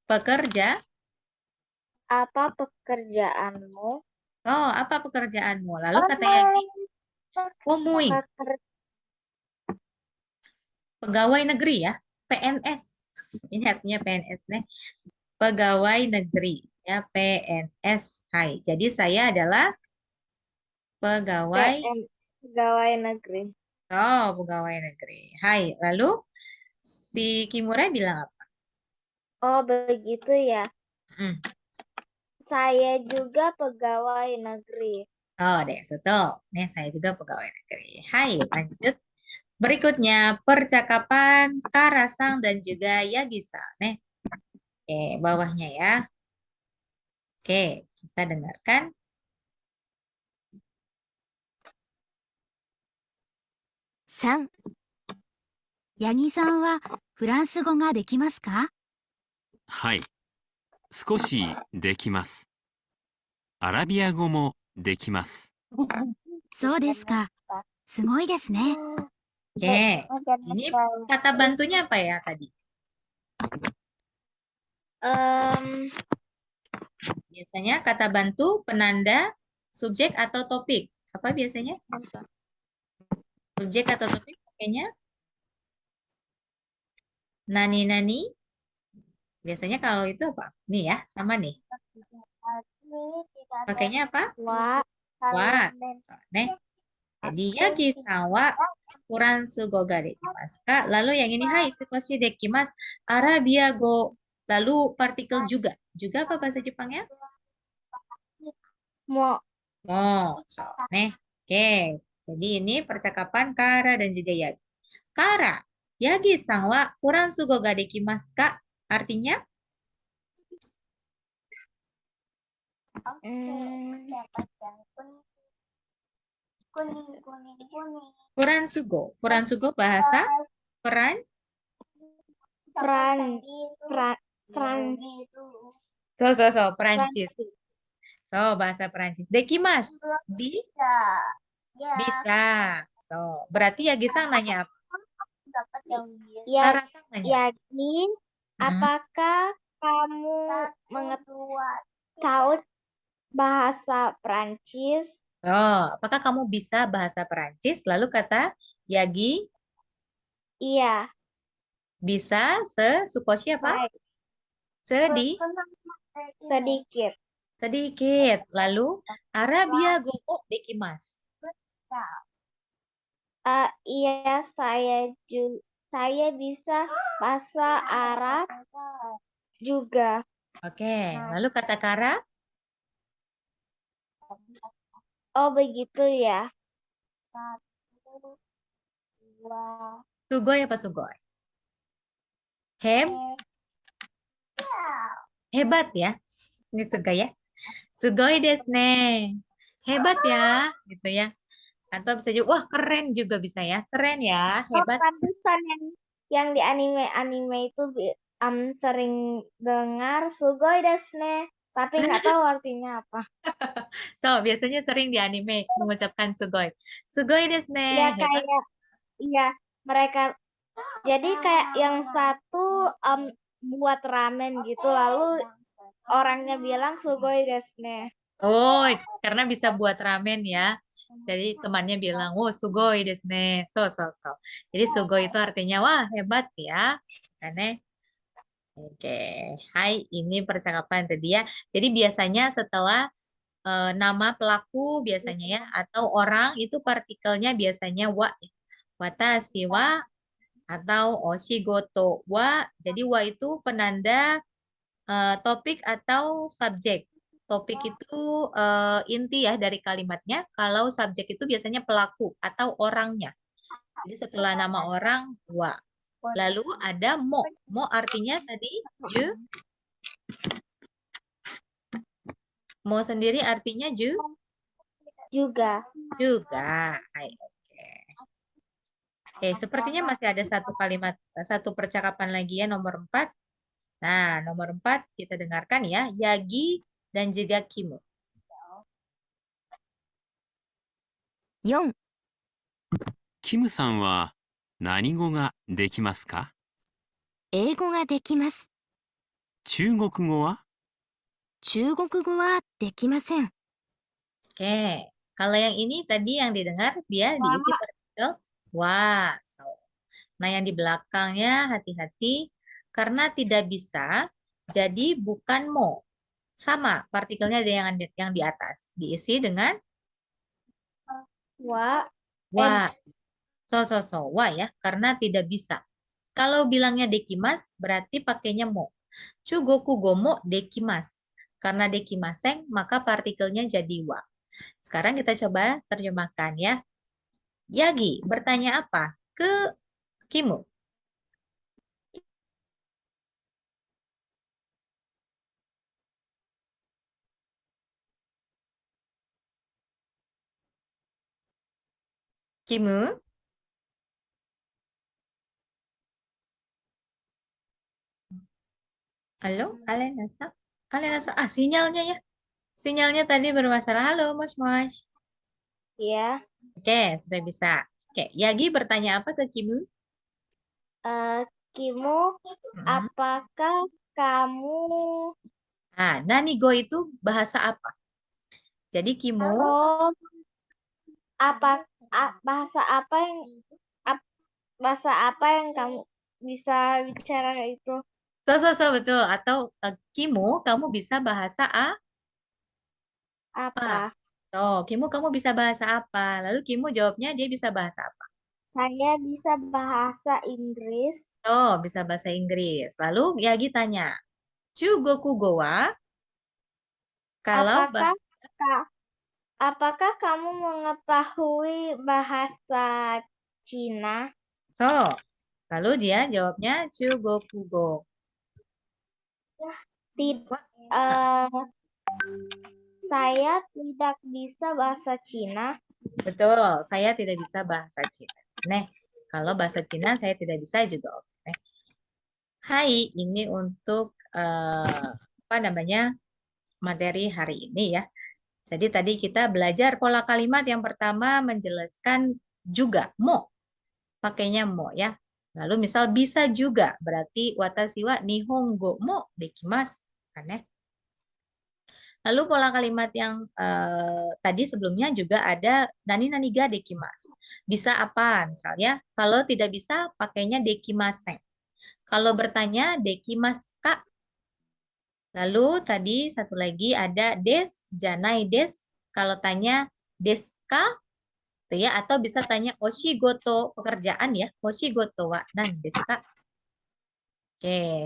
Pekerja. apa pekerjaanmu? Oh, apa pekerjaanmu? Lalu kata Yagi, komuing. Pegawai negeri ya, PNS. Ini artinya PNS nih. Pegawai negeri ya, PNS. Hai. Jadi saya adalah Pegawai. Pegawai negeri. Oh, pegawai negeri. Hai. Lalu si Kimura bilang apa? Oh, begitu ya. Hmm. Saya juga pegawai negeri. Oh, deh, betul. Nih, saya juga pegawai negeri. Hai, lanjut. Berikutnya, percakapan Karasang dan juga Yagisa. Nih, oke, bawahnya ya. Oke, kita dengarkan. 3、八木さんはフランス語ができますか？はい。少しできます。アラビア語もできます。そうですか。すごいですね。 Oke, ini kata bantunya apa ya tadi? Biasanya kata bantu penanda subjek atau topik. Apa biasanya? Subjek atau topik pakainya? Nani-nani. Biasanya kalau itu apa? Nih ya, sama nih. Pakainya apa? Wa. Wa. So, nih. Jadi Yagi-san wa kurang sugo ga dekimasu ka? Lalu yang ini hai sukoshi dekimasu. Arabia go. Lalu partikel juga. Juga apa bahasa Jepangnya? Mo. Mo. So, nih. Oke. Jadi ini percakapan Kara dan juga Yagi. Kara, Yagi-san wa kurang sugo ga dekimasu ka? Artinya? Furansugo. Furansugo bahasa peran. Perancis. So, bahasa Perancis. Dekimas. Bisa. So, berarti Yagi-san nanya apa? Ya, Kara-san nanya. Yagi, apakah kamu tahu bahasa Prancis? Oh, apakah kamu bisa bahasa Perancis? Lalu kata Yagi, Iya. bisa sukoshi apa? Baik. Sedikit. Sedikit. Lalu Arabia go dekimasu. Iya, saya bisa bahasa Arab juga. Oke, lalu kata Kara? Oh, begitu ya. Sugoi apa sugoi? Hebat ya. Ini sugoi ya. Sugoi desu ne. Hebat ya, gitu ya. Atau bisa juga, wah keren juga bisa ya. Keren ya, hebat. Pantesan yang di anime itu sering dengar sugoi desu ne, tapi nggak tahu artinya apa. So, biasanya sering di anime mengucapkan sugoi. Sugoi desu ne. Ya Hebat. kayak, iya mereka. Jadi kayak yang satu buat ramen gitu, lalu orangnya bilang sugoi desu ne. Oh, karena bisa buat ramen ya. Jadi temannya bilang, oh sugoi desu ne. So. Jadi sugoi itu artinya, wah hebat ya. Aneh. Oke, hai, ini percakapan tadi ya. Jadi biasanya setelah nama pelaku biasanya ya, atau orang itu partikelnya biasanya wa. Watashi wa atau oshigoto wa. Jadi wa itu penanda topik atau subjek. Topik itu inti ya dari kalimatnya. Kalau subjek itu biasanya pelaku atau orangnya. Jadi setelah nama orang, wa. Lalu ada mo. Mo artinya tadi ju. Mo sendiri artinya Juga. juga. Hai, oke. Oke, sepertinya masih ada satu kalimat, satu percakapan lagi ya, nomor 4. Nah, nomor 4 kita dengarkan ya. Yagi dan juga Kimu. 4、キムさんは何語ができますか？英語ができます。中国語は？中国語はできません。 Oke, kalau yang ini tadi yang didengar dia diisi partikel wa. So, nah yang di belakangnya hati-hati karena tidak bisa, jadi bukan mo. Sama partikelnya ada yang di atas diisi dengan Wa. Wa. So. Wa ya, karena tidak bisa. Kalau bilangnya dekimas, berarti pakainya mo. Chugoku gomo dekimas. Karena dekimaseng, maka partikelnya jadi wa. Sekarang kita coba terjemahkan ya. Yagi bertanya apa ke Kimu? Kimu? Halo, Alenasa? Alenasa, sinyalnya ya. Sinyalnya tadi bermasalah. Halo, Mosh. Ya. Oke, sudah bisa. Oke, Yagi bertanya apa ke Kimu? Kimu, apakah kamu Nanigo itu bahasa apa? Jadi Kimu, bahasa apa yang kamu bisa bicara itu? betul. Atau Kimu, kamu bisa bahasa Apa? Kimu, kamu bisa bahasa apa? Lalu Kimu jawabnya dia bisa bahasa apa? Saya bisa bahasa Inggris. Bisa bahasa Inggris. Lalu Yagi tanya, Chugokugo wa? Kalau Apakah kamu mengetahui bahasa Cina? Lalu dia jawabnya Chugokugo. Saya tidak bisa bahasa Cina. Betul, saya tidak bisa bahasa Cina. Kalau bahasa Cina saya tidak bisa juga oke. Hai, ini untuk materi hari ini ya. Jadi tadi kita belajar pola kalimat yang pertama menjelaskan juga mo. Pakainya mo ya. Lalu misal bisa juga berarti watashi wa nihongo mo dekimasu. Kan ya? Lalu pola kalimat yang tadi sebelumnya juga ada nani ga dekimasu. Bisa apa? Misalnya kalau tidak bisa pakainya dekimasen. Kalau bertanya dekimasu ka. Lalu tadi satu lagi ada des, janai des. Kalau tanya desu ka, ya, atau bisa tanya oshigoto pekerjaan ya. Oshigoto wa nan desu ka? Oke.